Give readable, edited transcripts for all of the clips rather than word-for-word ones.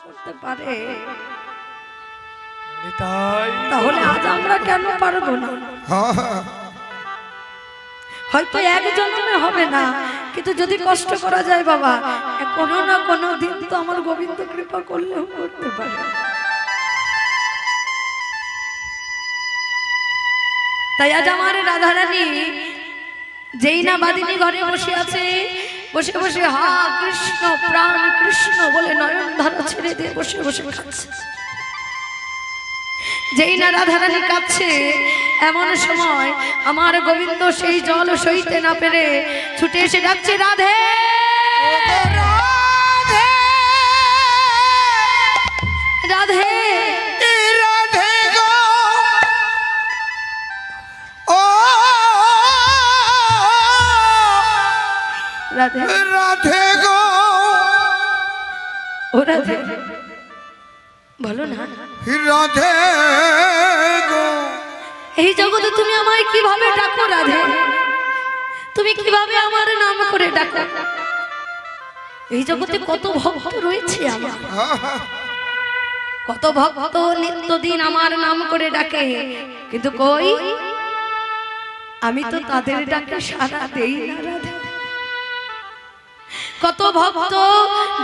করতে পারে তাহলে আজ আমরা কেন পারবো না? হয়তো এক জন্মে হবে না, কিন্তু যদি কষ্ট করা যায় বাবা, কোনো না কোনো দিন তো আমার গোবিন্দ কৃপা করলেও করতে পারে। তাই আজ আমার রাধারানী যেই না বাদিনী ঘরে বসে আছে, বসে বসে হা কৃষ্ণ প্রাণ কৃষ্ণ বলে নয়ন ধারা ছেড়ে দিয়ে বসে বসে খাচ্ছে। যেই না রাধারানী কাঁদছে, এমন সময় আমার গোবিন্দ সেই জল সইতে না পেরে ছুটে এসে ডাকছে, রাধে রাধে রাধে গো, ও রাধে রাধে গো, ও রাধে বলো না রাধে গো। এই জগতে তুমি আমায় কিভাবে ডাকো রাধে? তুমি কিভাবে আমার নাম করে ডাকো? এই জগতে কত ভক্ত রয়েছে আমার, কত ভক্ত নিত্যদিন আমার নাম করে ডাকে, কিন্তু কই আমি তো তাদের ডাকে সাড়া দেই না রাধে। কত ভক্ত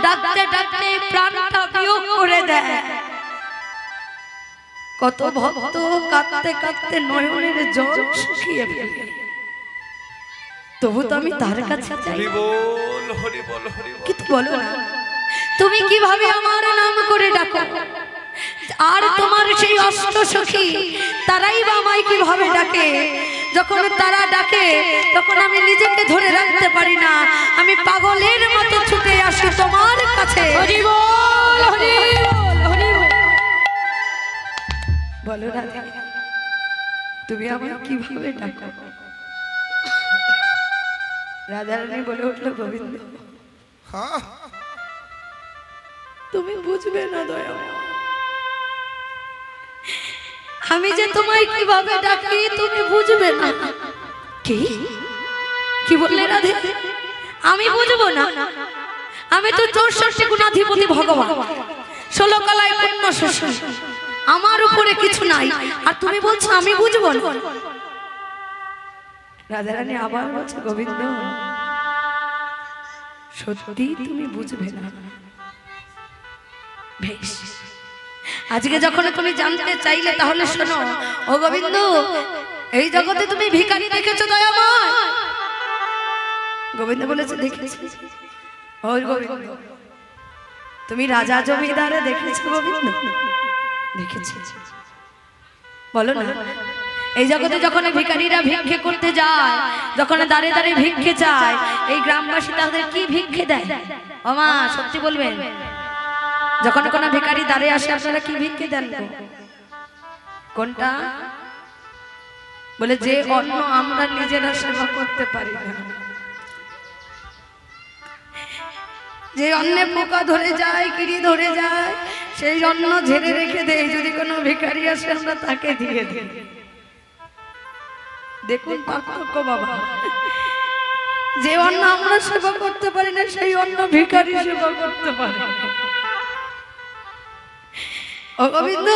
ডাকতে ডাকতে প্রাণটা বিয়োগ করে দেয়, কত ভক্ত কাঁদতে কাঁদতে নয়নের জল শুকিয়ে ফেলে, তবু তো আমি তার কাছে চাই। কিন্তু বলো না তুমি কিভাবে আমার নাম করে ডাকো? আর তোমার সেই অষ্ট সখী তারাই বা আমায় কিভাবে ডাকে? যখন তারা ডাকে তখন আমি নিজেকে ধরে রাখতে পারি না, আমি পাগলের মতো ছুটে আসি তোমার কাছে। হরি বল হরি বল হরি বল। বলো রাধে তুমি আমায় কিভাবে ডাকো? রাধারানী বলে উঠল, গোবিন্দ তুমি বুঝবে না দয়া, আমি যে তোমায় কিভাবে ডাকি তুমি বুঝবে না। কি কি বললে রাধে? আমি বুঝবো না? আমি তো 64 গুণাধিপতি ভগবান, 16 কলায় পূর্ণ শস্য, আমার উপরে কিছু নাই, আর তুমি বলছো আমি বুঝবো না? রাধারানী আবার বলছে, গোবিন্দ সত্যি তুমি বুঝবে না? বেশ, আজকে যখন তুমি জানতে চাইলে তাহলে শোনো। ও গোবিন্দ, এই জগতে তুমি ভিখারি দেখেছো দয়াময়? গোবিন্দ বলেছে, দেখেছি। ও গোবিন্দ, তুমি রাজা জমিদারে দেখেছো? গোবিন্দ দেখেছি। বলো না, এই জগতে যখন ভিখারিরা ভিক্ষে করতে যায়, যখন দাঁড়ে দাঁড়ে ভিক্ষে চায়, এই গ্রামবাসী তাদের কি ভিক্ষে দেয়? ও মা সত্যি বলবেন, যখন কোনো ভিখারি দাঁড়িয়ে আসে আপনারা কি ভিক্ষে দেন? কোনটা? বলে যে অন্ন আমরা নিজেরা সেবা করতে পারি না, যে অন্নে পোকা ধরে যায়, কিড়ি ধরে যায়, সেই অন্ন ঝেড়ে রেখে দেয়, যদি কোনো ভিখারি আসে আমরা তাকে দিয়ে দিই। দেখুন পার্থক্য বাবা, যে অন্ন আমরা সেবা করতে পারি না সেই অন্ন ভিখারি সেবা করতে পারে। ও গোবিন্দ,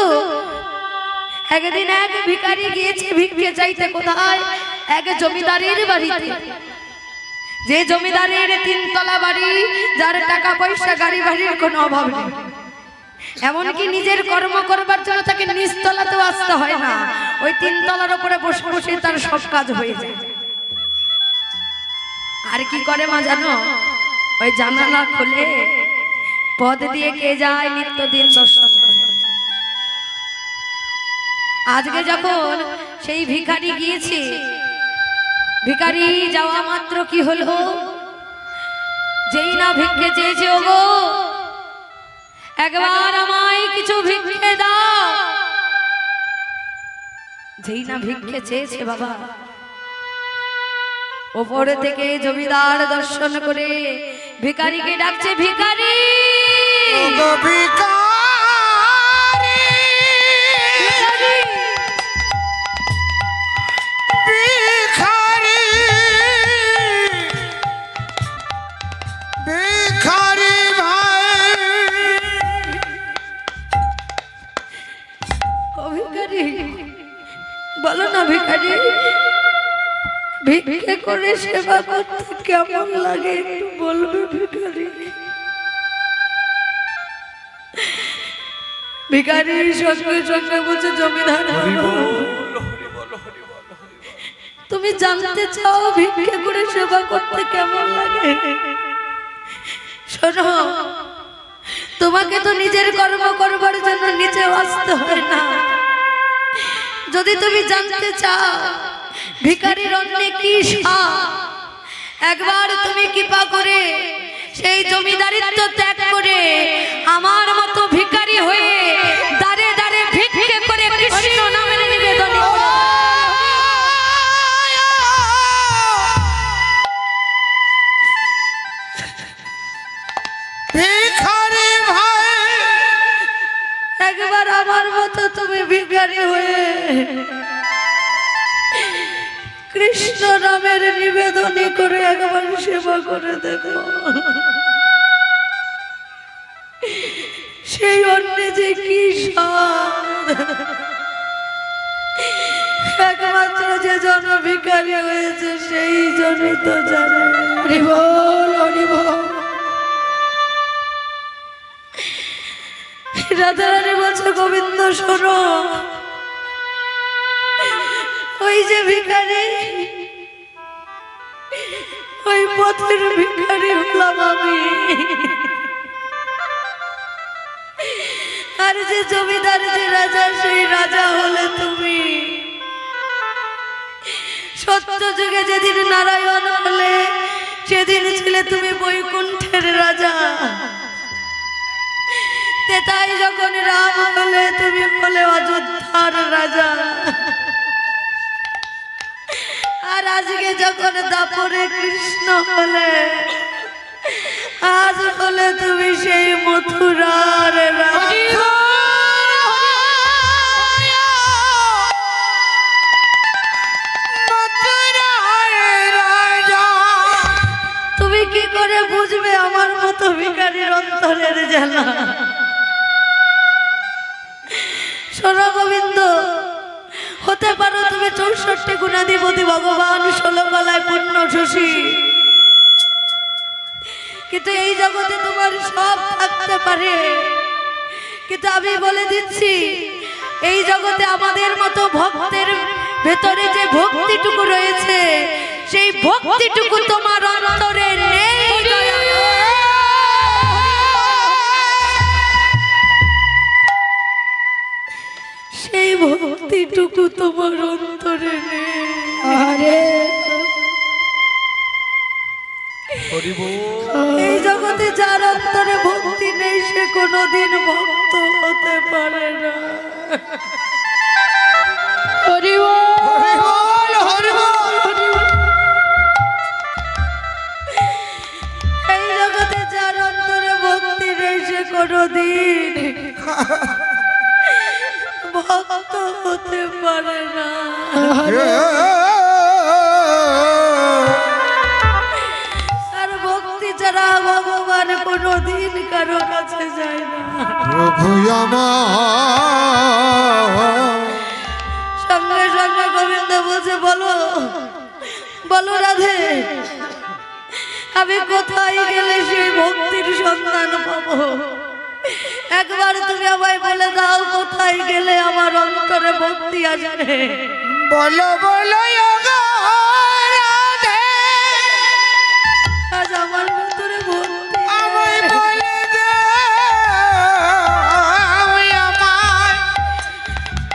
একদিন এক ভিখারি গিয়েছে ভিক্ষে চাইতে। কোথায়? এক জমিদারের বাড়িতে। যে জমিদারের 3 তলা বাড়ি, যার টাকা পয়সা গাড়ি বাড়ির কোনো অভাব নেই, এমনকি নিজের কর্ম করবার জন্য তাকে নিচতলাতেও আসতে হয় না, ওই 3 তলার উপরে বসে বসে তার সব কাজ হয়ে যায়। আর কি করে মা জানো? ওই জানালা খুলে পথ দিয়ে কে যায় নিত্যদিন দর্শন করে। আজকে যখন সেই ভিখারি গিয়েছে, ভিখারি যাওয়া মাত্র কি হলো? যেই না ভিক্ষে চেয়েছে, ওগো একবার আমায় কিছু ভিক্ষে দাও, যেই না ভিক্ষে চেয়েছে বাবা, ওপরে থেকে জমিদার দর্শন করে ভিখারিকে ডাকছে, ভিখারি বলো না ভিখারি, ভিক্ষে করে সেবা করতে কেমন লাগে একটু বলবে ভিখারি? ভিখারি সঙ্গে সঙ্গে বলছে জমিদার তুমি জানতে চাও ভিক্ষে করে সেবা করতে কেমন লাগে? শোনো, তোমাকে তো নিজের কর্ম করবার জন্য নিচে আসতে হয় না। যদি তুমি জানতে চাও ভিখারির অন্নে কি স্বাদ, একবার তুমি কৃপা করে সেই জমিদারিত্ব ত্যাগ করে আমার মতো ভিখারি হয়ে দাঁড়ে দাঁড়ে ভিক্ষে করে কৃষ্ণ নামের নিবেদন করো। ভিখারি ভাই, একবার আমার মতো তুমি ভিখারি হয়ে কৃষ্ণ নামের নিবেদনী করে একবার সেবা করে দেখো, সেই অন্নে যে কি স্বাদ। একমাত্র যে জন ভিখারি হয়েছে সেই জনই তো জানে। হরি বল, হরি বল। রাধারানী বলছে গোবিন্দ শোনো, ওই যে ভিখারি, ওই পথের ভিখারি হলাম আমি, আর যে জমিদার যে রাজা সেই রাজা হলে তুমি। সত্য যুগে যেদিন নারায়ণ হলে সেদিন ছিলে তুমি বৈকুণ্ঠের রাজা, তাই যখন রাম হলে তুমি হলে অযোধ্যার রাজা, আর আজকে যখন দাপরে কৃষ্ণ হলে আজ হলে তুমি সেই মথুরার রাজা। তুমি কি করে বুঝবে আমার মতো ভিখারির অন্তরের জ্বালা? শোনো গোবিন্দ, হতে পারো তুমি 64 গুণাধিপতি ভগবান, 16 কলায় পূর্ণ শশী, কিন্তু এই জগতে তোমার সব থাকতে পারে, কিন্তু আমি বলে দিচ্ছি এই জগতে আমাদের মতো ভক্তের ভেতরে যে ভক্তিটুকু রয়েছে সেই ভক্তিটুকু তোমার অন্তরে নেই। সেই ভক্তিটুকু তোমার অন্তরে নেই। আরে এই জগতে যার অন্তরে ভক্তি নেই সে কোনোদিন ভক্ত হতে পারে না। হরি বল, হরি বল। এই জগতে যার অন্তরে ভক্তি নেই সে কোনোদিন ভক্ত হতে পারে না। আর ভক্তি ছাড়া ভগবান কোনোদিন কারো কাছে যায় না। প্রভু আমার সঙ্গে সঙ্গে গোবিন্দ বলছে বলো, বলো রাধে, আমি কোথায় গেলে সেই ভক্তির সন্ধান পাবো? একবার তুমি আমায় বলে দাও কোথায় গেলে আমার অন্তরে ভক্তি আসবে। বলো বলো রাধে, আজ আমার ভিতরে ভক্তি আমায় বলে আমায়,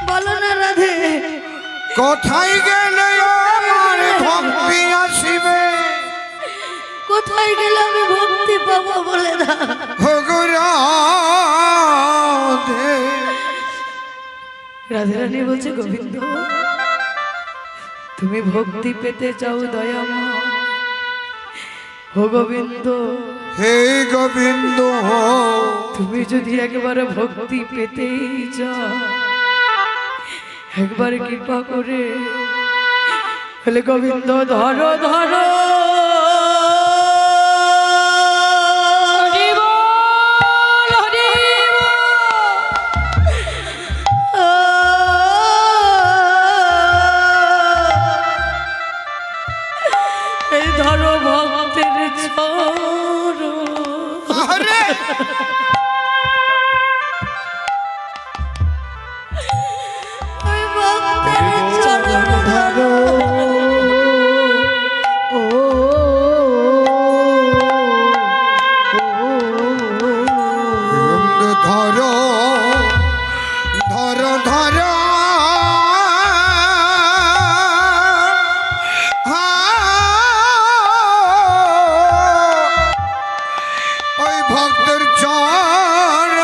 বলো না রাধে, কোথায় গেলে আমার ভক্তি আসিবে? কোথায় গেলে আমি ভক্তি পাবো বলে দাও। রাধে রানী বলছে গোবিন্দ, তুমি ভক্তি পেতে চাও দয়াময়, ও গোবিন্দ, হে গোবিন্দ, তুমি যদি একবারে ভক্তি পেতেই চাও একবার কৃপা করে বলে গোবিন্দ ধরো ধরো। ধরো ধরো ধরো ওই ভক্তের চরণ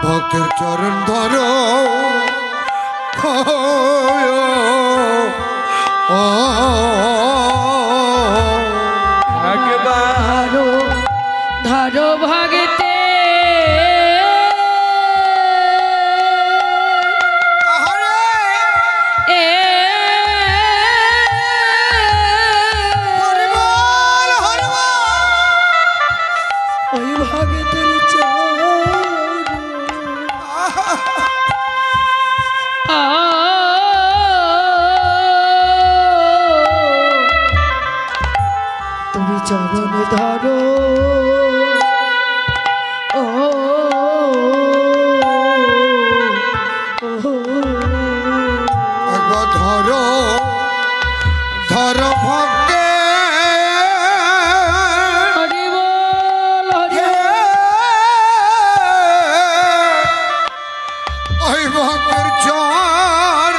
ভক্তের চরণ ধরো ধরো ধরো ভাগতে ওই ভাগতের তুমি চরণে ধরো ও একবার ধরো ধরো ভক্তে হরি বল হরি ওই ভক্তের চরণ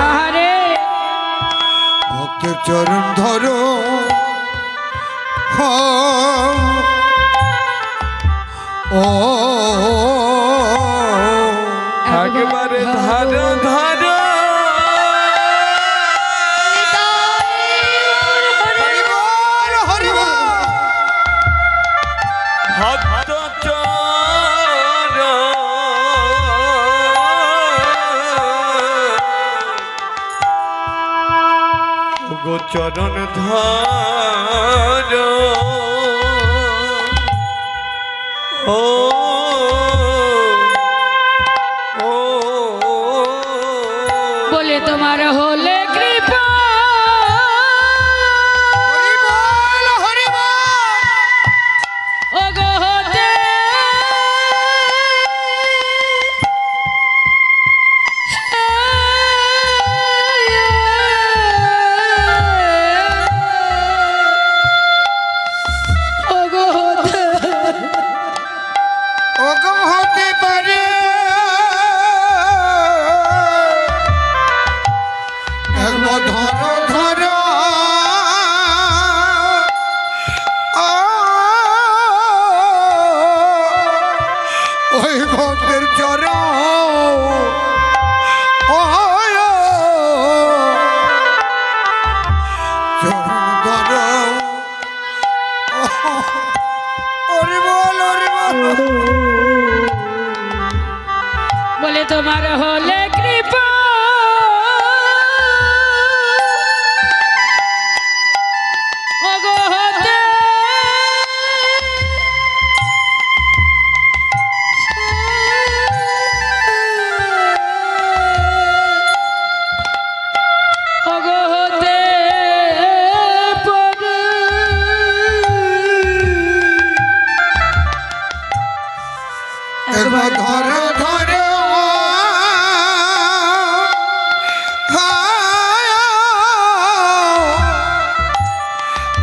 হরে ভক্তের চরণ ধরো ও একেবারে ধরো ধরো হরি বল হরি বল ভক্ত চরণ গো চরণ ধরো ও ও বলে তোমার হলে কৃপা হরি বল হরি বল ও গো হতে ও গো হতে ওগো হতে পারে একবার ধরো ধরো ওই ভক্তের চরণ চরণ ধরো ওরে বল ওরে বল বলে তোমার হলে কৃপা ও গো হতে ও গো হতে পারে একবার ধরো ধরো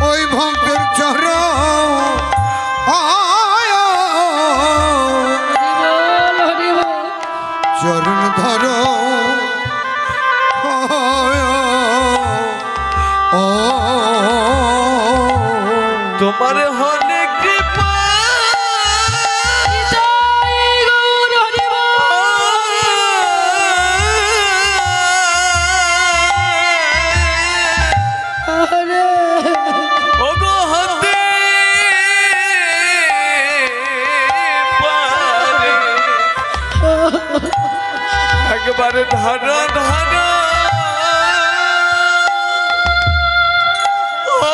ওই ভক্তের চরণ হরি বল চরণ ধরো তোমার হলে কৃপা নিতাই গৌর হরি বল হরে ওগো হতে পারে একবারে ধরো ধরো ও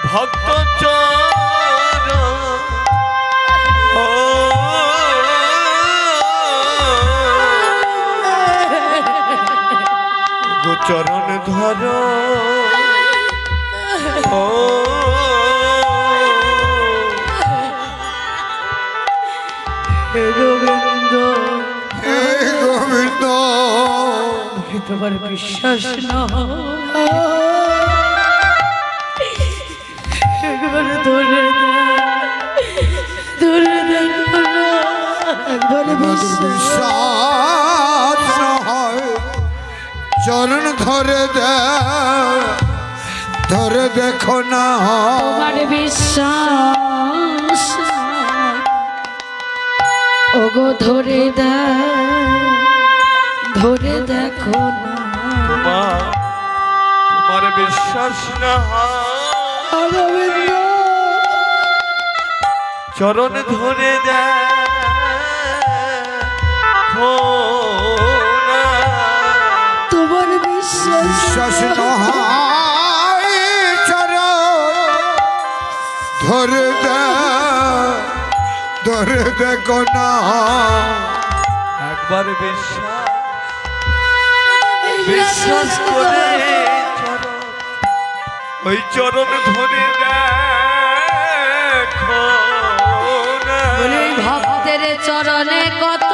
ভক্ত চরণ ও গো চরণ ধরো ও হে গোবিন্দ হে গোবিন্দ তোমার বিশ্বাস না একবার ধরে দেখো না একবার বিশ্বাস না হয় চরণ ধরে দেখো না তোমার বিশ্বাস ওগো ধরে দেখো না তোমার বিশ্বাস না চরণ ধরে দেখো না তোমার বিশ্বাস না হয় চরণ ধরে দেখো না একবার বিশ্বাস করে ওই চরণ ধরে দেখো না ভক্তের চরণে কত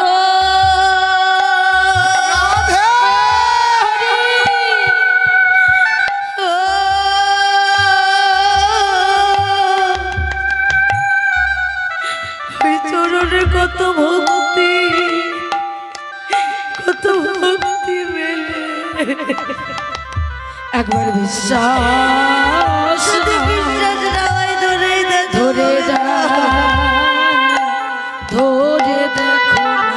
চরণে কত ভক্তি মেলে একবার বিশ্বাস ধরে দেখো না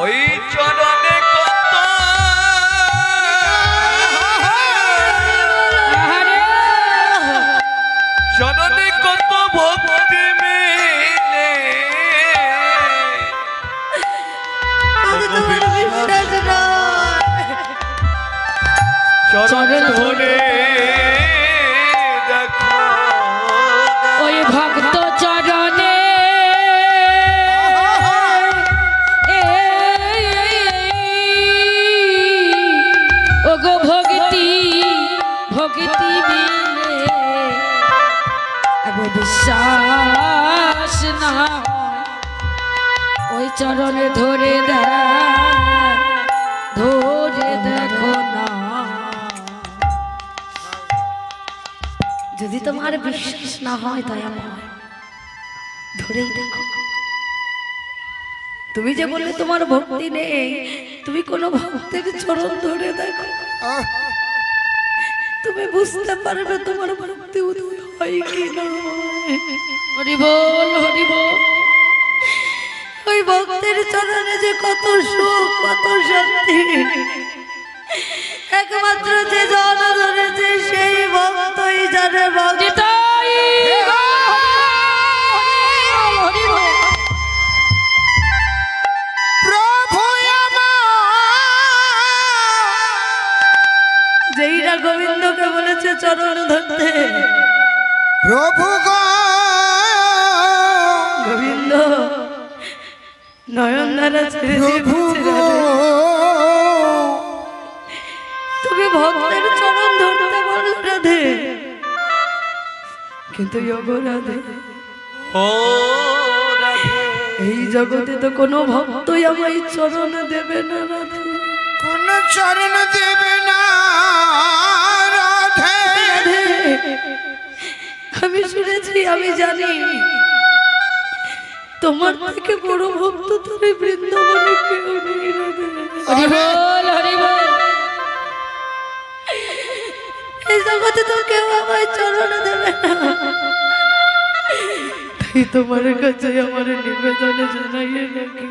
ওই চরণে কত চরণে কত ভক্তি মেলে চরণ ধরে দেখো ওই ভক্ত চরণে ওগো ভক্তি মিলে একবার বিশ্বাস না ওই চরণে ধরে দেখো না যদি তোমার বিশ্বাস না হয় তাই আমার ধরেই দেখো তুমি যে বললে তোমার ভক্তি নেই তুমি কোন ভক্তের চরণ ধরে দেখো তুমি বুঝতে পারবে তোমার ভক্তি উদয় হয় কি না হরি বল ওই ভক্তের চরণে যে কত সুখ কত শান্তি একমাত্র যে জন ধরেছে সেই ভক্তই জানে ভক্ত যেইরা গোবিন্দকে বলেছে চরণ ধরতে প্রভু গোবিন্দ নয়ন দ্বারা ছেড়ে প্রভু তুমি ভক্তের চরণ ধরতে বলো রাধে কিন্তু রাধে ও রাধে এই জগতে তো কোনো ভক্তই আমায় চরণ দেবে না রাধে কোন চরণ দেবে না রাধে আমি শুনেছি আমি জানি তোমার থেকে বড় ভক্ত তোর এই বৃন্দাবনে কেউ নেই রাধে হরি বল এই জগতে তো কেউ আমায় চরণ দেবে না তাই তোমার কাছে আমার নিবেদন জানাইয়ে রাখি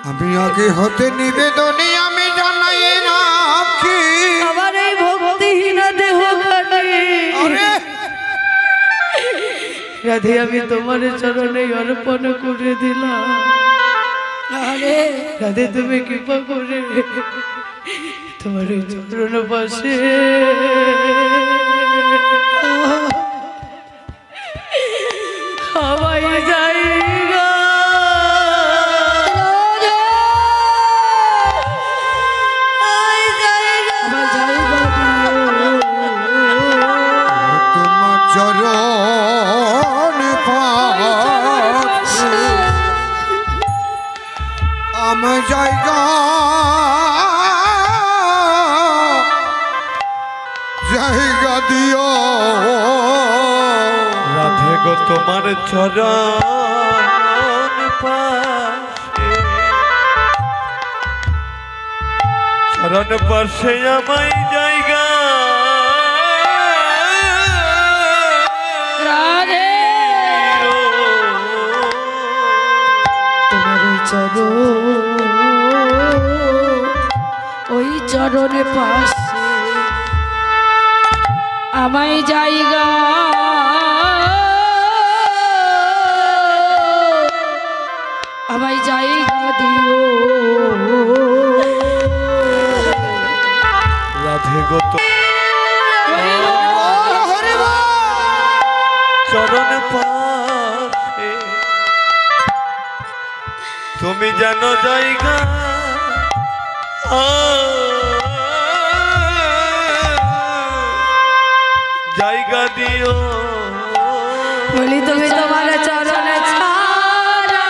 আমি আগে হতে নিবেদনে আমি জানাই রাখি আমার এই ভক্তিহীনা দেহ রাধে আমি তোমার চরণে অর্পণ করে দিলাম রাধে তুমি কৃপা করে তোমার চরণ পাশে হাওয়াই জায়গা তোমার চরণ পাশে আমার জায়গা জায়গা দিও রাধে গো তোমার চরণ পাশে চরণ পাশে আমায় জায়গা রাধে তোমার ওই চরণে পাশে আমায় জায়গা আমায় জায়গা দিও রাধে গো চরণ পাশে তুমি জানো জায়গা জায়গা দিও বলি তুমি তোমার চরণে ছাড়া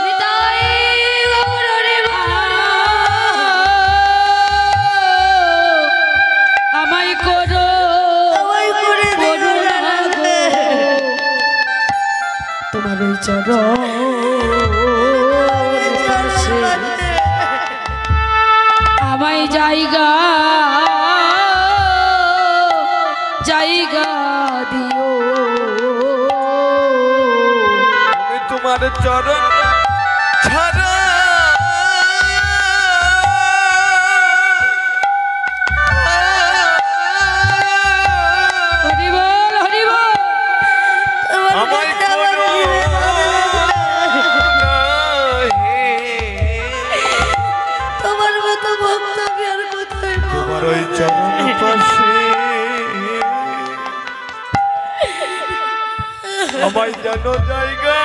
নিতাই গৌররে আমায় করো তোমার ওই চরণ আমায় জায়গা জায়গা দিও আমি তোমার চরণ ছাড়া হরি বল হরি বল আমায় করো তোমার মতো ভক্ত আমি আর কোথায় তোমার ওই চরণ পাশে আমায় জানো জায়গা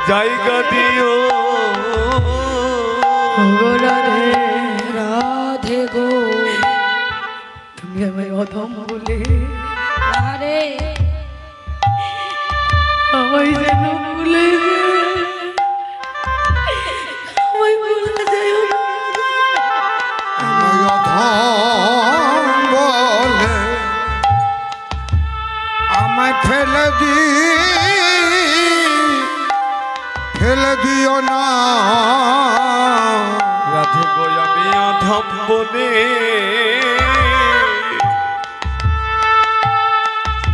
জায়গা দিও রাধে রাধে গো তুমি আমায় অধম বলে আরে আমায় যেন ভুলে আমায় ভুলে যাই আমায় অধম বলে আমায় ফেলে দিও না রাধে গো আমি অধম বলে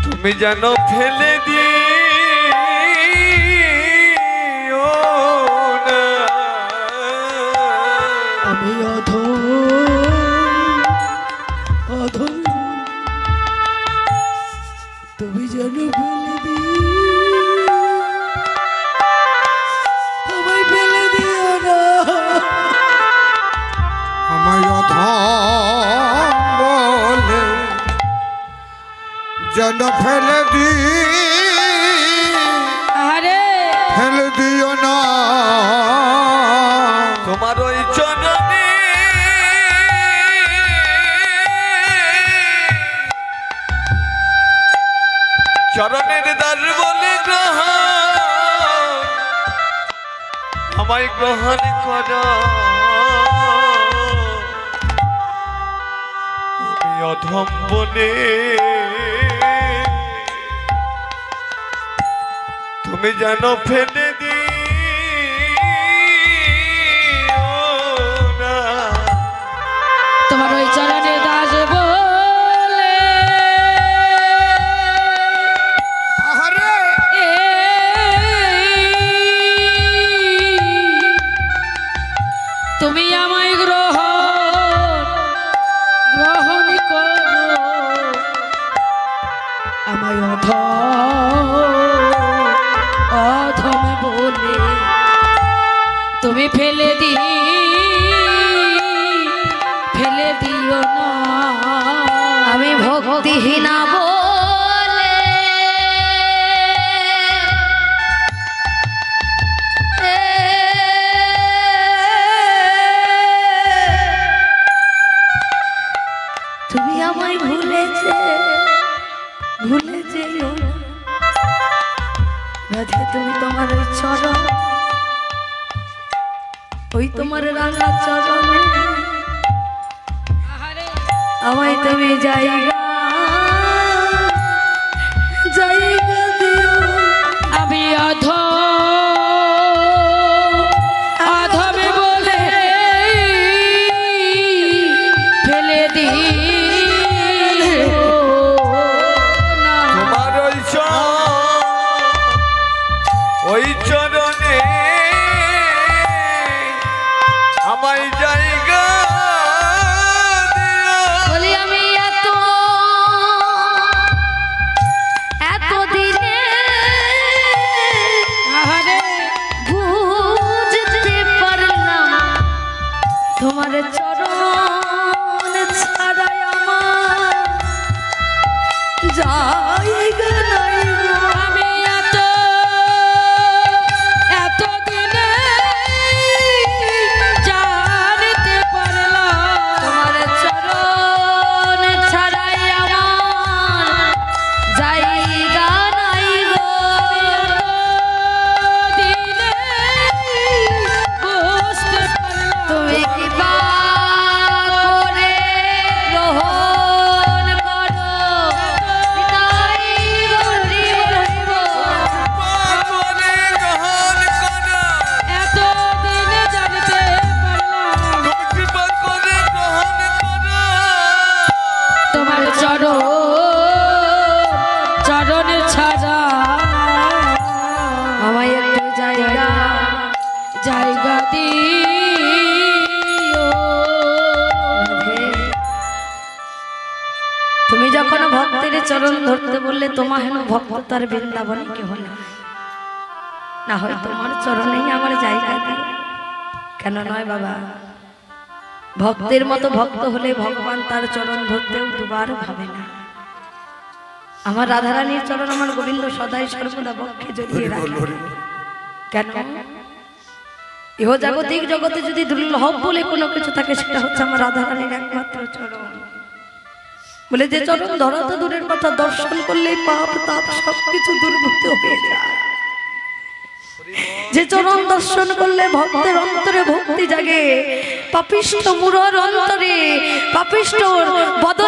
তুমি জানো ফেলে দিও না আমি অধম তুমি যেন ফেলে আমায় ফেলে দিও না আমায় অধম বলে যেন ফেলে আরে দিও না তোমার ওই চরণে চরণের দ্বার বলে গ্রহণ আমায় গ্রহণ কর আমি অধম বলে তুমি জানো ফেলে দিও না তোমার ওই চরণে দাস বলে আহারে তুমি আমায় গ্রহণ করো আমায় অধম বলে তুমি ফেলে দিও না আমি ভক্তিহীনা বলে তুমি আমায় ভুলে যেও না রাধে তুমি তোমার ওই চরণ, ওই তোমার রাঙা চরণে আমায় তুমি জায়গা জায়গা দিও। আমি অধমে বলে ফেলে দিই তোমার ওই চরণে আমায় জায়গা দিও। বলি আমি এত দিনে বুঝতে পারলাম তোমার চরণ ছাড়াই আমার জায়গা নাই গো। আমি এত দিনে জানতে পারলাম তোমার চরণ ছাড়াই আমার জায়গা নাই গো। দিনে বুঝতে পারলাম তুমি কৃপা করে গ্রহণ করো হৃদয় গরিব পাগলে গ্রহণ করো। এত দিনে জানতে পারলাম তুমি কৃপা করে গ্রহণ করো। তোমার চরণ ছাড়া আমায় একটু জায়গা জায়গা দিও। তুমি যখন ভক্তের চরণ ধরতে বললে তোমা হেন ভক্ত তার বৃন্দাবনে কেহ না, না হয় তোমার চরণেই আমার জায়গা দিয়ে কেন নয় বাবা। ভক্তের মতো ভক্ত হলে ভগবান তার চরণ ধরতেও দুবার ভাবে না। আমার রাধারানীর চরণ আমার গোবিন্দ সদাই সর্বদা বক্ষে জড়িয়ে রাখে। কেন? ইহ জাগতিক জগতে যদি দুর্লভ বলে কোনো কিছু থাকে সেটা হচ্ছে আমার রাধারানীর একমাত্র চরণ। বলে যে চরণ ধরা তো দূরের কথা, দর্শন করলেই পাপ তাপ সবকিছু দুর্ভূত হয়ে যায়। যে চরণ দর্শন করলে ভক্তের অন্তরে ভক্তি জাগে, পাপিষ্ঠ মুরর অন্তরে পাপিষ্ঠ বদন